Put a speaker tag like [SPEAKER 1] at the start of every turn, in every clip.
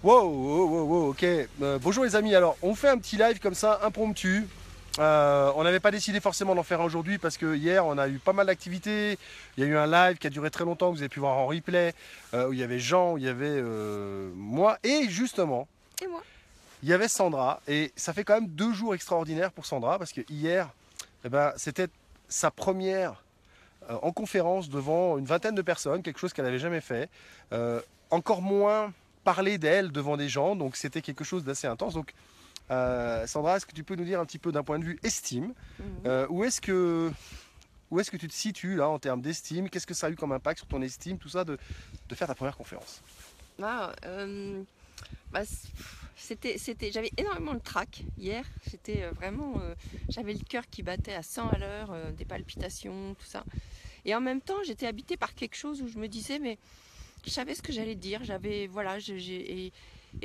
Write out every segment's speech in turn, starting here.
[SPEAKER 1] Wow, wow, wow, wow, ok. Bonjour les amis, alors on fait un petit live comme ça, impromptu. On n'avait pas décidé forcément d'en faire un aujourd'hui parce que hier on a eu pas mal d'activités. Il y a eu un live qui a duré très longtemps, que vous avez pu voir en replay, où il y avait Jean, où il y avait moi, et justement,
[SPEAKER 2] Et moi?
[SPEAKER 1] il y avait Sandra. Et ça fait quand même 2 jours extraordinaires pour Sandra parce que hier, eh ben, c'était sa première en conférence devant une vingtaine de personnes, quelque chose qu'elle n'avait jamais fait. Encore moins parler d'elle devant des gens, donc c'était quelque chose d'assez intense. Donc, Sandra, est-ce que tu peux nous dire un petit peu d'un point de vue estime,
[SPEAKER 2] Mhm.
[SPEAKER 1] où est-ce que tu te situes là en termes d'estime? Qu'est-ce que ça a eu comme impact sur ton estime, tout ça, de faire ta première conférence?
[SPEAKER 2] Ah, j'avais énormément de trac hier. J'avais le cœur qui battait à 100 à l'heure, des palpitations, tout ça. Et en même temps, j'étais habitée par quelque chose où je me disais, mais je savais ce que j'allais dire. Et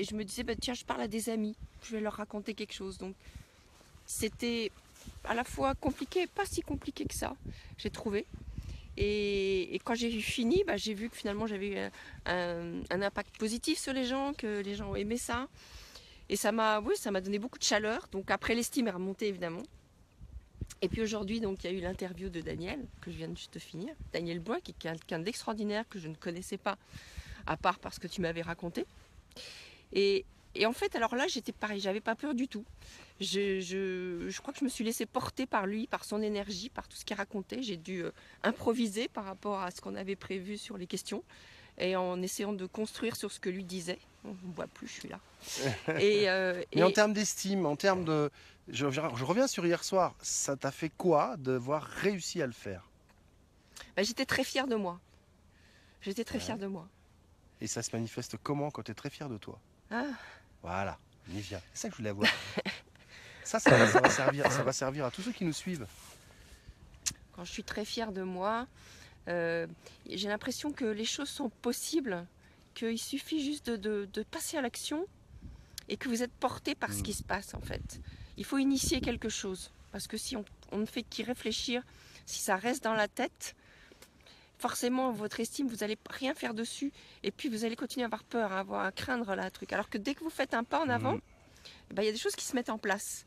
[SPEAKER 2] je me disais, bah, tiens, je parle à des amis, je vais leur raconter quelque chose. Donc, c'était à la fois compliqué et pas si compliqué que ça, j'ai trouvé. Et quand j'ai fini, bah, j'ai vu que finalement j'avais eu un impact positif sur les gens, que les gens ont aimé ça. Et oui, ça m'a donné beaucoup de chaleur. Donc après, l'estime est remontée évidemment. Et puis aujourd'hui, donc il y a eu l'interview de Daniel, que je viens de juste finir. Daniel Bois, qui est quelqu'un d'extraordinaire que je ne connaissais pas, à part parce que tu m'avais raconté. Et, et en fait, alors là, j'étais pareil, j'avais pas peur du tout. Je crois que je me suis laissée porter par lui, par son énergie, par tout ce qu'il racontait. J'ai dû improviser par rapport à ce qu'on avait prévu sur les questions et en essayant de construire sur ce que lui disait. On ne voit plus, je suis là. Et, euh,
[SPEAKER 1] Mais en
[SPEAKER 2] et
[SPEAKER 1] termes d'estime, en termes de... je reviens sur hier soir, ça t'a fait quoi d'avoir réussi à le faire?
[SPEAKER 2] bah, j'étais très fière de moi. J'étais très fière
[SPEAKER 1] Ouais.
[SPEAKER 2] de moi.
[SPEAKER 1] Et ça se manifeste comment quand tu es très fier de toi?
[SPEAKER 2] Ah,
[SPEAKER 1] Voilà, Nivia. C'est ça que je voulais avoir. Ça va servir à tous ceux qui nous suivent.
[SPEAKER 2] quand je suis très fière de moi, euh, j'ai l'impression que les choses sont possibles, qu'il suffit juste de passer à l'action et que vous êtes porté par ce
[SPEAKER 1] Hmm.
[SPEAKER 2] qui se passe en fait. Il faut initier quelque chose parce que si on ne fait qu'y réfléchir, si ça reste dans la tête, forcément votre estime, vous n'allez rien faire dessus et puis vous allez continuer à avoir peur, à craindre la truc. Alors que dès que vous faites un pas en avant,
[SPEAKER 1] Hmm.
[SPEAKER 2] eh ben, il y a des choses qui se mettent en place.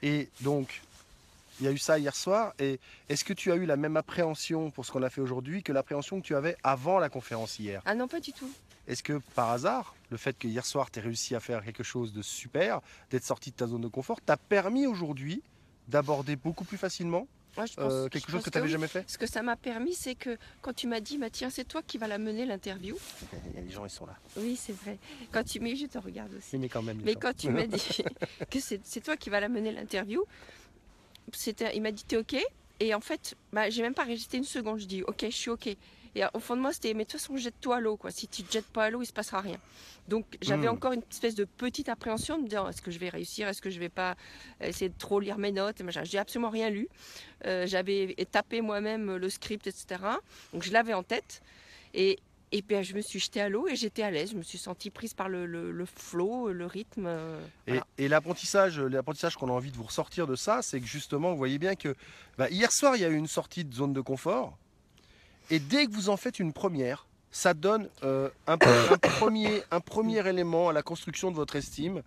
[SPEAKER 1] Et donc, il y a eu ça hier soir. Et est-ce que tu as eu la même appréhension pour ce qu'on a fait aujourd'hui que l'appréhension que tu avais avant la conférence hier?
[SPEAKER 2] Ah non, pas du tout.
[SPEAKER 1] Est-ce que par hasard, le fait que hier soir tu aies réussi à faire quelque chose de super, d'être sorti de ta zone de confort, t'a permis aujourd'hui d'aborder beaucoup plus facilement
[SPEAKER 2] Moi, je
[SPEAKER 1] quelque chose
[SPEAKER 2] pense
[SPEAKER 1] que tu
[SPEAKER 2] que
[SPEAKER 1] n'avais
[SPEAKER 2] oui.
[SPEAKER 1] jamais fait?
[SPEAKER 2] Ce que ça m'a permis, c'est que quand tu m'as dit, bah, tiens, c'est toi qui vas la mener l'interview.
[SPEAKER 1] Les gens, ils sont là.
[SPEAKER 2] Oui, c'est vrai. Mais je te regarde aussi.
[SPEAKER 1] Mais quand même, les
[SPEAKER 2] Mais
[SPEAKER 1] gens.
[SPEAKER 2] quand tu m'as dit que c'est toi qui vas la mener l'interview, il m'a dit t'es ok. Et en fait, bah, j'ai même pas résisté une seconde. Je dis ok, je suis ok. Et au fond de moi, c'était mais de toute façon, jette-toi à l'eau, quoi. Si tu te jettes pas à l'eau, il se passera rien. Donc j'avais
[SPEAKER 1] Hmm.
[SPEAKER 2] encore une espèce de petite appréhension de me dire est-ce que je vais réussir, est-ce que je vais pas essayer de trop lire mes notes. J'ai absolument rien lu. J'avais tapé moi-même le script, etc. Donc je l'avais en tête. Et, et puis je me suis jetée à l'eau et j'étais à l'aise. Je me suis sentie prise par le flow, le rythme.
[SPEAKER 1] Et,
[SPEAKER 2] Voilà.
[SPEAKER 1] et l'apprentissage qu'on a envie de vous ressortir de ça, c'est que justement, vous voyez bien que hier soir, il y a eu une sortie de zone de confort. Et dès que vous en faites une première, ça donne un premier élément à la construction de votre estime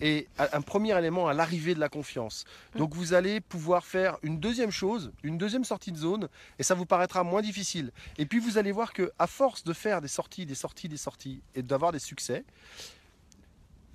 [SPEAKER 1] et un premier élément à l'arrivée de la confiance.
[SPEAKER 2] Mm.
[SPEAKER 1] Donc vous allez pouvoir faire une deuxième chose, une deuxième sortie de zone, et ça vous paraîtra moins difficile. Et puis vous allez voir que à force de faire des sorties, des sorties, des sorties, et d'avoir des succès,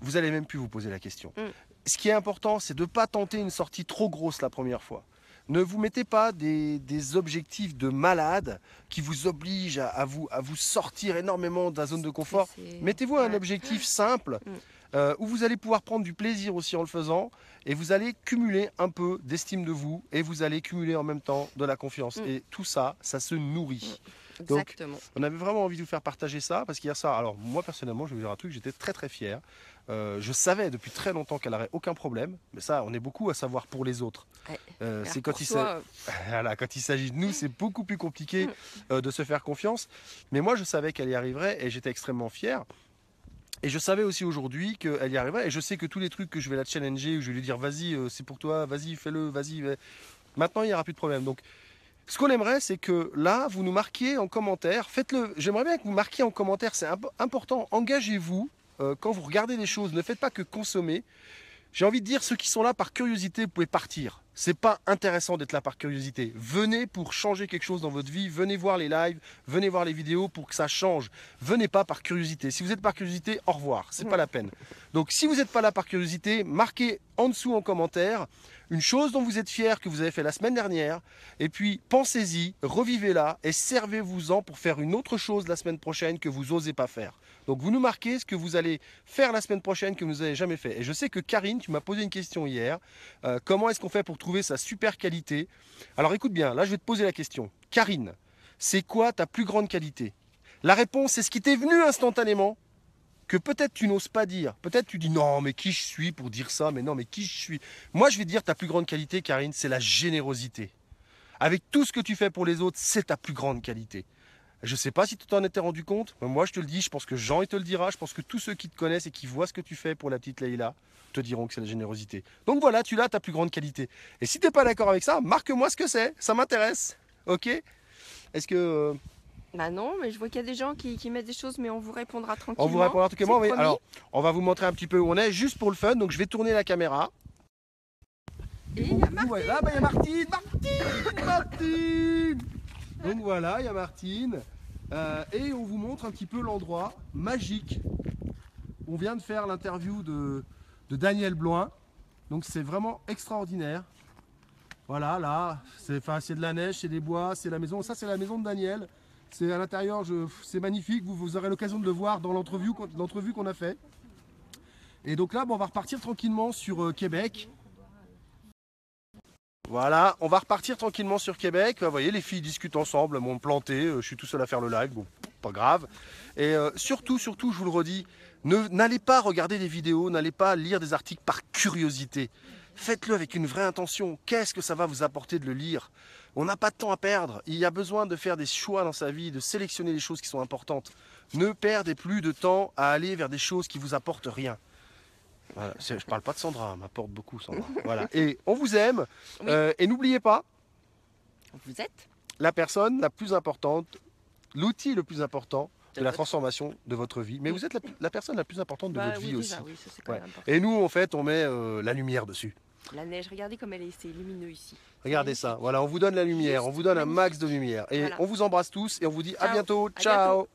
[SPEAKER 1] vous allez même plus vous poser la question.
[SPEAKER 2] Mm.
[SPEAKER 1] Ce qui est important, c'est de ne pas tenter une sortie trop grosse la première fois. Ne vous mettez pas des objectifs de malade qui vous obligent à vous sortir énormément de la zone de confort. Mettez-vous un
[SPEAKER 2] Ouais.
[SPEAKER 1] objectif simple
[SPEAKER 2] Mm.
[SPEAKER 1] où vous allez pouvoir prendre du plaisir aussi en le faisant et vous allez cumuler un peu d'estime de vous et vous allez cumuler en même temps de la confiance.
[SPEAKER 2] Mm.
[SPEAKER 1] Et tout ça, ça se nourrit. Donc,
[SPEAKER 2] Exactement.
[SPEAKER 1] on avait vraiment envie de vous faire partager ça parce qu'hier soir, alors moi personnellement, je vais vous dire un truc, j'étais très très fier. Je savais depuis très longtemps qu'elle n'aurait aucun problème, mais ça, on est beaucoup à savoir pour les autres.
[SPEAKER 2] Ouais.
[SPEAKER 1] C'est
[SPEAKER 2] Alors
[SPEAKER 1] quand
[SPEAKER 2] pour toi,
[SPEAKER 1] voilà, quand il s'agit de nous, c'est beaucoup plus compliqué
[SPEAKER 2] mm,
[SPEAKER 1] de se faire confiance. Mais moi, je savais qu'elle y arriverait et j'étais extrêmement fier. Et je savais aussi aujourd'hui qu'elle y arriverait. Et je sais que tous les trucs que je vais la challenger, où je vais lui dire vas-y, c'est pour toi, vas-y, fais-le, vas-y. Maintenant, il n'y aura plus de problème. Donc, ce qu'on aimerait, c'est que là, vous nous marquiez en commentaire. Faites-le. J'aimerais bien que vous marquiez en commentaire. C'est important. Engagez-vous. quand vous regardez des choses, ne faites pas que consommer. J'ai envie de dire, ceux qui sont là par curiosité, vous pouvez partir. C'est pas intéressant d'être là par curiosité. Venez pour changer quelque chose dans votre vie. Venez voir les lives, venez voir les vidéos pour que ça change. Venez pas par curiosité. Si vous êtes par curiosité, au revoir. C'est pas la peine. Donc si vous n'êtes pas là par curiosité, marquez en dessous en commentaire une chose dont vous êtes fier que vous avez fait la semaine dernière. Et puis pensez-y, revivez-la et servez-vous-en pour faire une autre chose la semaine prochaine que vous n'osez pas faire. Donc vous nous marquez ce que vous allez faire la semaine prochaine que vous n'avez jamais fait. Et je sais que Karine, tu m'as posé une question hier. Comment est-ce qu'on fait pour trouver sa super qualité? Alors écoute bien, là je vais te poser la question. Karine, c'est quoi ta plus grande qualité? La réponse, c'est ce qui t'est venu instantanément, que peut-être tu n'oses pas dire. Peut-être tu dis non, mais qui je suis pour dire ça? Mais non, mais qui je suis? Moi je vais te dire ta plus grande qualité, Karine, c'est la générosité. Avec tout ce que tu fais pour les autres, c'est ta plus grande qualité. Je ne sais pas si tu t'en étais rendu compte, mais moi je te le dis, je pense que Jean il te le dira, je pense que tous ceux qui te connaissent et qui voient ce que tu fais pour la petite Leïla te diront que c'est la générosité. Donc voilà, tu l'as ta plus grande qualité. Et si tu n'es pas d'accord avec ça, marque-moi ce que c'est, ça m'intéresse. Ok? Est-ce que...
[SPEAKER 2] Bah non, mais je vois qu'il y a des gens qui mettent des choses, mais on vous répondra tranquillement.
[SPEAKER 1] On vous répondra tranquillement, oui.
[SPEAKER 2] Promis.
[SPEAKER 1] Alors, on va vous montrer un petit peu où on est, juste pour le fun, donc je vais tourner la caméra.
[SPEAKER 2] Et il y a Martine.
[SPEAKER 1] Là, il y a Martine, Martine. Donc voilà, il y a Martine. Et on vous montre un petit peu l'endroit magique. On vient de faire l'interview de Daniel Bloin. Donc c'est vraiment extraordinaire. Voilà, là, c'est de la neige, c'est des bois, c'est la maison. Ça, c'est la maison de Daniel. C'est à l'intérieur, c'est magnifique. Vous aurez l'occasion de le voir dans l'entrevue qu'on a fait. Et donc là, bon, on va repartir tranquillement sur Québec. Voilà, on va repartir tranquillement sur Québec. Vous voyez, les filles discutent ensemble, elles m'ont planté. Je suis tout seul à faire le live, bon, pas grave. Et surtout, je vous le redis, n'allez pas regarder des vidéos, n'allez pas lire des articles par curiosité. Faites-le avec une vraie intention. Qu'est-ce que ça va vous apporter de le lire? On n'a pas de temps à perdre. Il y a besoin de faire des choix dans sa vie, de sélectionner les choses qui sont importantes. Ne perdez plus de temps à aller vers des choses qui vous apportent rien. Voilà, je ne parle pas de Sandra, elle m'apporte beaucoup Sandra. Voilà. Et on vous aime.
[SPEAKER 2] Oui.
[SPEAKER 1] Et n'oubliez pas,
[SPEAKER 2] Vous êtes
[SPEAKER 1] la personne la plus importante, l'outil le plus important de la
[SPEAKER 2] votre-
[SPEAKER 1] transformation de votre vie. Mais vous êtes la personne la plus importante de votre vie
[SPEAKER 2] oui,
[SPEAKER 1] aussi.
[SPEAKER 2] déjà, oui, ça, c'est quand
[SPEAKER 1] Ouais.
[SPEAKER 2] même important.
[SPEAKER 1] Et nous, en fait, on met la lumière dessus.
[SPEAKER 2] La neige, regardez comme c'est lumineux ici.
[SPEAKER 1] Regardez ça. Voilà, on vous donne la lumière, on vous donne un max de lumière. Et
[SPEAKER 2] Voilà.
[SPEAKER 1] on vous embrasse tous et on vous dit à
[SPEAKER 2] Ciao.
[SPEAKER 1] bientôt.
[SPEAKER 2] À
[SPEAKER 1] Ciao.
[SPEAKER 2] bientôt.